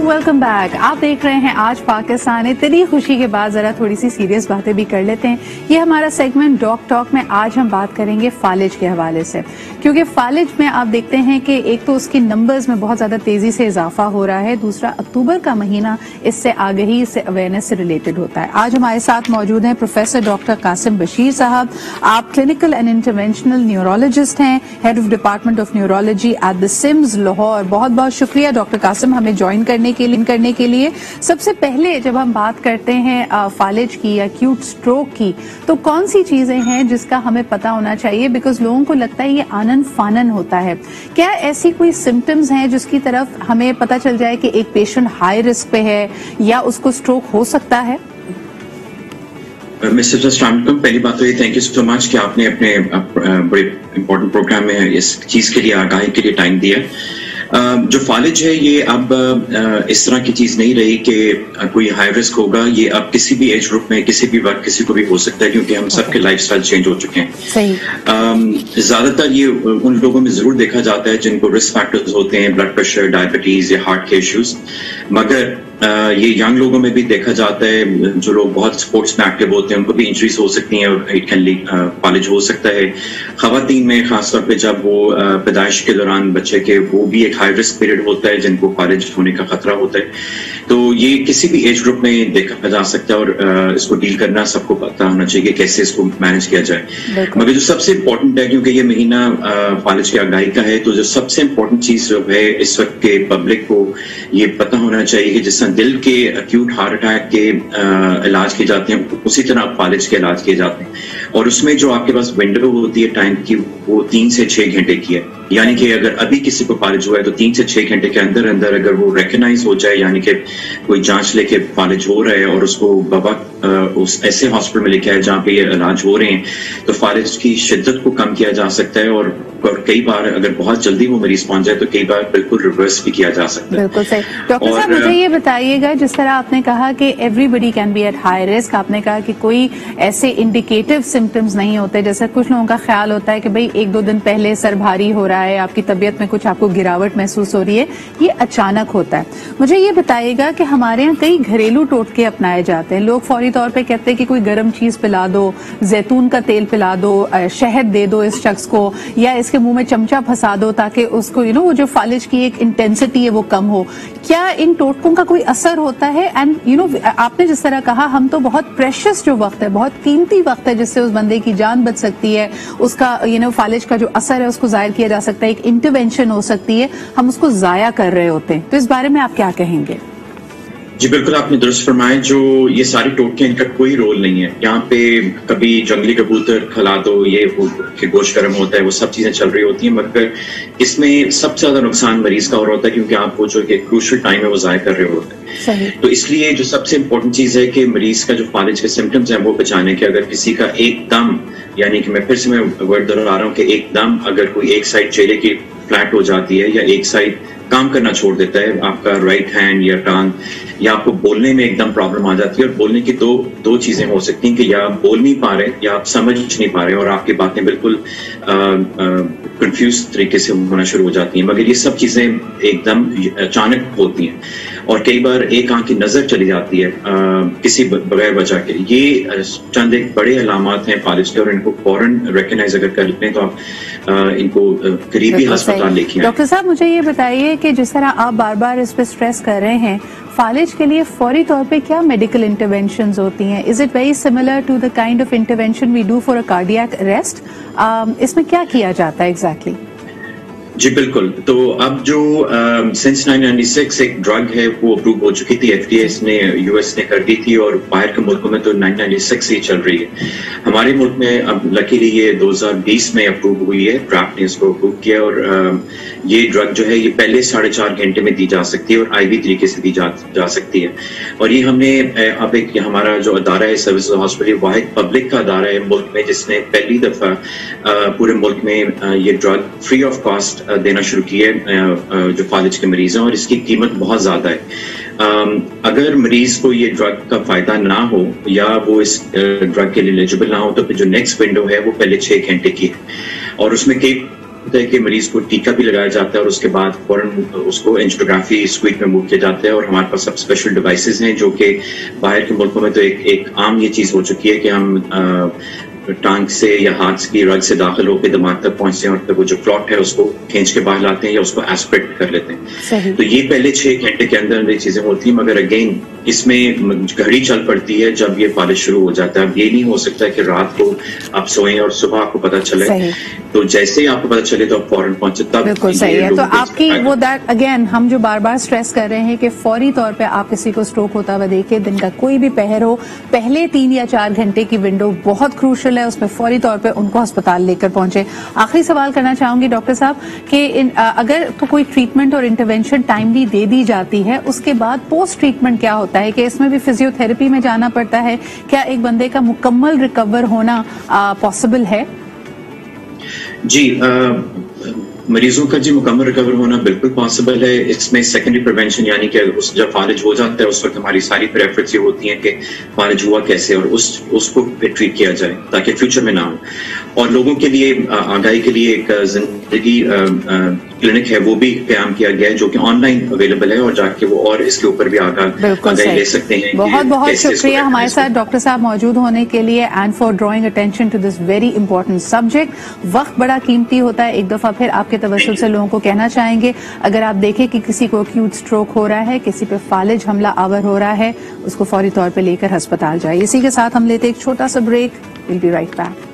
Welcome back. आप देख रहे हैं आज पाकिस्तान। इतनी खुशी के बाद जरा थोड़ी सी सीरियस बातें भी कर लेते हैं। ये हमारा सेगमेंट डॉक टॉक में आज हम बात करेंगे फालिज के हवाले से, क्योंकि फालिज में आप देखते हैं कि एक तो उसकी नंबर्स में बहुत ज्यादा तेजी से इजाफा हो रहा है, दूसरा अक्टूबर का महीना इससे आगही से अवेयरनेस से रिलेटेड होता है। आज हमारे साथ मौजूद हैं प्रोफेसर डॉक्टर कासिम बशीर साहब। आप क्लिनिकल एंड इंटरवेंशनल न्यूरोलॉजिस्ट हैं, head of department of neurology at the SIMS Lahore. बहुत बहुत शुक्रिया डॉक्टर कासिम हमें ज्वाइन करने के लिए। सबसे पहले जब हम बात करते हैं फालिज की या एक्यूट स्ट्रोक की, तो कौन सी चीजें हैं जिसका हमें पता होना चाहिए? बिकॉज लोगों को लगता है ये आनन फानन होता है। क्या ऐसी कोई सिम्टम्स हैं जिसकी तरफ हमें पता चल जाए कि एक पेशेंट हाई रिस्क पे है या उसको स्ट्रोक हो सकता है? मिस्टर अस्सलाम, पहली बात तो ये थैंक यू सो मच कि आपने अपने बड़े इंपॉर्टेंट प्रोग्राम में इस चीज के लिए आगाही के लिए टाइम दिया। जो फालिज है ये अब इस तरह की चीज नहीं रही कि कोई हाई रिस्क होगा। ये अब किसी भी एज ग्रुप में किसी भी वक्त किसी को भी हो सकता है, क्योंकि हम सबके लाइफस्टाइल चेंज हो चुके हैं। सही। ज्यादातर ये उन लोगों में जरूर देखा जाता है जिनको रिस्क फैक्टर्स होते हैं, ब्लड प्रेशर, डायबिटीज या हार्ट के इश्यूज। मगर ये यंग लोगों में भी देखा जाता है, जो लोग बहुत स्पोर्ट्स में एक्टिव होते हैं उनको भी इंजरीज हो सकती हैं और इट कैन लीड फालिज हो सकता है। खवातीन में खासतौर पे जब वो पैदाइश के दौरान बच्चे के, वो भी एक हाई रिस्क पीरियड होता है जिनको फालिज होने का खतरा होता है। तो ये किसी भी एज ग्रुप में देखा जा सकता है और इसको डील करना सबको पता होना चाहिए कैसे इसको मैनेज किया जाए। मगर जो सबसे इम्पोर्टेंट है, क्योंकि ये महीना फालिज की आगाही का है, तो जो सबसे इम्पोर्टेंट चीज जो है इस वक्त के पब्लिक को ये पता होना चाहिए कि जिस दिल के एक्यूट हार्ट अटैक के इलाज किए जाते हैं उसी तरह फालिज के इलाज किए जाते हैं। और उसमें जो आपके पास विंडो होती है टाइम की, वो 3 से 6 घंटे की है। यानी कि अगर अभी किसी को फालिज हुआ है तो 3 से 6 घंटे के अंदर अंदर अगर वो रिकॉग्नाइज हो जाए, यानी कि कोई जांच लेके फालिज हो रहा है और उसको बाबा उस ऐसे हॉस्पिटल में लेके आए जहाँ पे ये इलाज हो रहे हैं, तो फालिज की शिद्दत को कम किया जा सकता है। और कई बार अगर बहुत जल्दी वो मरीज पहुंच जाए तो कई बार बिल्कुल रिवर्स भी किया जा सकता है। बिल्कुल सही। डॉक्टर साहब मुझे ये बताइएगा, जिस तरह आपने कहा कि everybody can be at high risk, आपने कहा कि कोई ऐसे इंडिकेटिव सिम्टम्स नहीं होते। जैसे कुछ लोगों का ख्याल होता है कि भाई 1-2 दिन पहले सर भारी हो रहा है, आपकी तबीयत में कुछ आपको गिरावट महसूस हो रही है, ये अचानक होता है। मुझे ये बताइएगा कि हमारे यहाँ कई घरेलू टोटके अपनाए जाते हैं। लोग फौरी तौर पे कहते हैं कि कोई गर्म चीज पिला दो, जैतून का तेल पिला दो, शहद दे दो इस शख्स को, या इसके मुंह में चमचा फंसा दो ताकि उसको वो जो फालिज की एक इंटेंसिटी है वो कम हो। क्या इन टोटकों का कोई असर होता है? एंड आपने जिस तरह कहा, हम तो बहुत प्रेशियस जो वक्त है, बहुत कीमती वक्त है जिससे उस बंदे की जान बच सकती है, उसका फालिज का जो असर है उसको जाहिर किया जा सकता है, एक इंटरवेंशन हो सकती है, हम उसको जाया कर रहे होते हैं। तो इस बारे में आप क्या कहेंगे? जी बिल्कुल, आपने दुरुस्त फरमाया। जो ये सारे टोटके, इनका कोई रोल नहीं है। यहाँ पे कभी जंगली कबूतर खिला दो, ये कि गोश्त गर्म होता है, वो सब चीजें चल रही होती हैं, मगर इसमें सबसे ज्यादा नुकसान मरीज का और होता है, क्योंकि आप वो जो क्रूशियल टाइम है वो जाया कर रहे होते हैं। तो इसलिए जो सबसे इम्पोर्टेंट चीज है कि मरीज का जो फालिज के सिम्टम्स हैं वो बचाने के, अगर किसी का एकदम, यानी कि मैं फिर से वर्ड दोहरा रहा हूँ कि एकदम अगर कोई एक साइड चेहरे की फ्लैट हो जाती है या एक साइड काम करना छोड़ देता है, आपका राइट हैंड या टांग, या आपको बोलने में एकदम प्रॉब्लम आ जाती है। और बोलने की दो चीजें हो सकती हैं कि या आप बोल नहीं पा रहे या आप समझ नहीं पा रहे और आपकी बातें बिल्कुल कंफ्यूज तरीके से होना शुरू हो जाती हैं। मगर ये सब चीजें एकदम अचानक होती हैं और कई बार एक आंख की नजर चली जाती है किसी बगैर वजह के। ये चंद एक बड़े अलामात हैं फालिज के और इनको फौरन रिकॉग्नाइज अगर कर लेते हैं तो आप इनको करीबी अस्पताल लेके आए। डॉक्टर साहब मुझे ये बताइए कि जिस तरह आप बार बार इस पे स्ट्रेस कर रहे हैं, फालिज के लिए फौरी तौर पे क्या मेडिकल इंटरवेंशंस होती हैं? Is it very similar to the kind of intervention we do for a cardiac arrest? इसमें क्या किया जाता है एग्जैक्टली? जी बिल्कुल। तो अब जो सिंस 1996 एक ड्रग है वो अप्रूव हो चुकी थी, FDA ने, US ने कर दी थी, और बाहर के मुल्कों में तो 1996 ही चल रही है। हमारे मुल्क में अब लकीली ये 2020 में अप्रूव हुई है, ड्राफ्ट ने इसको अप्रूव किया। और ये ड्रग जो है ये पहले 4.5 घंटे में दी जा सकती है और IV तरीके से दी जा सकती है। और ये हमने अब एक हमारा जो अदारा है सर्विस हॉस्पिटल, वाहिद पब्लिक का अदारा है मुल्क में जिसने पहली दफा पूरे मुल्क में ये ड्रग फ्री ऑफ कॉस्ट देना शुरू किया जो फालिज के मरीज हैं, और इसकी कीमत बहुत ज्यादा है। अगर मरीज को ये ड्रग का फायदा ना हो या वो इस ड्रग के लिए एलिजिबल ना हो, तो फिर जो नेक्स्ट विंडो है वो पहले 6 घंटे की है और उसमें कई होता है कि मरीज को टीका भी लगाया जाता है और उसके बाद फौरन उसको एंजियोग्राफी स्वीट में मूव किया जाता है। और हमारे पास सब स्पेशल डिवाइसेस हैं जो कि बाहर के मुल्कों में तो एक आम ये चीज हो चुकी है कि हम टांग से या हाथ की रग से दाखिल होकर दिमाग तक पहुंचते हैं और फिर वो जो क्लॉट है उसको खींच के बाहर लाते हैं या उसको एस्पिरेट कर लेते हैं। तो ये पहले 6 घंटे के अंदर ये चीजें होती हैं, मगर अगेन इसमें घड़ी चल पड़ती है जब ये फालिज शुरू हो जाता है। अब ये नहीं हो सकता कि रात को आप सोएं और सुबह आपको पता चले, तो जैसे ही आपको पता चले तो आप फौरन पहुंचे। तब बिल्कुल सही है। तो आपकी वो दैट अगेन हम जो बार बार स्ट्रेस कर रहे हैं कि फौरी तौर पे आप किसी को स्ट्रोक होता हुआ देखिए, दिन का कोई भी पहर हो, पहले 3 या 4 घंटे की विंडो बहुत क्रूशल है, उसमें फौरी तौर पे उनको अस्पताल लेकर पहुंचे। आखिरी सवाल करना चाहूंगी डॉक्टर साहब कि अगर तो कोई ट्रीटमेंट और इंटरवेंशन टाइमली दे दी जाती है, उसके बाद पोस्ट ट्रीटमेंट क्या होता है कि इसमें भी फिजियोथेरेपी में जाना पड़ता है? क्या एक बंदे का मुकम्मल रिकवर होना पॉसिबल है? जी, मरीजों का जी मुकम्मल रिकवर होना बिल्कुल पॉसिबल है। इसमें सेकेंडरी प्रिवेंशन यानी कि जब फालिज हो जाता है उस वक्त हमारी सारी एफर्ट्स ये होती हैं कि फालिज हुआ कैसे और उसको ट्रीट किया जाए ताकि फ्यूचर में ना हो। और लोगों के लिए आगाही के लिए एक जिंदगी क्लिनिक है वो भी क्याम किया गया है जो कि ऑनलाइन अवेलेबल है और जाके वो और इसके ऊपर भी आगाही ले सकते हैं। बहुत बहुत शुक्रिया हमारे साथ डॉक्टर साहब मौजूद होने के लिए and for drawing attention to this very important subject. वक्त बड़ा कीमती होता है। एक दफा फिर आपके तवज्जुह से लोगों को कहना चाहेंगे, अगर आप देखें कि किसी को एक्यूट स्ट्रोक हो रहा है, किसी पे फालिज हमला आवर हो रहा है, उसको फौरी तौर पे लेकर अस्पताल जाए। इसी के साथ हम लेते एक छोटा सा break. Will be right back.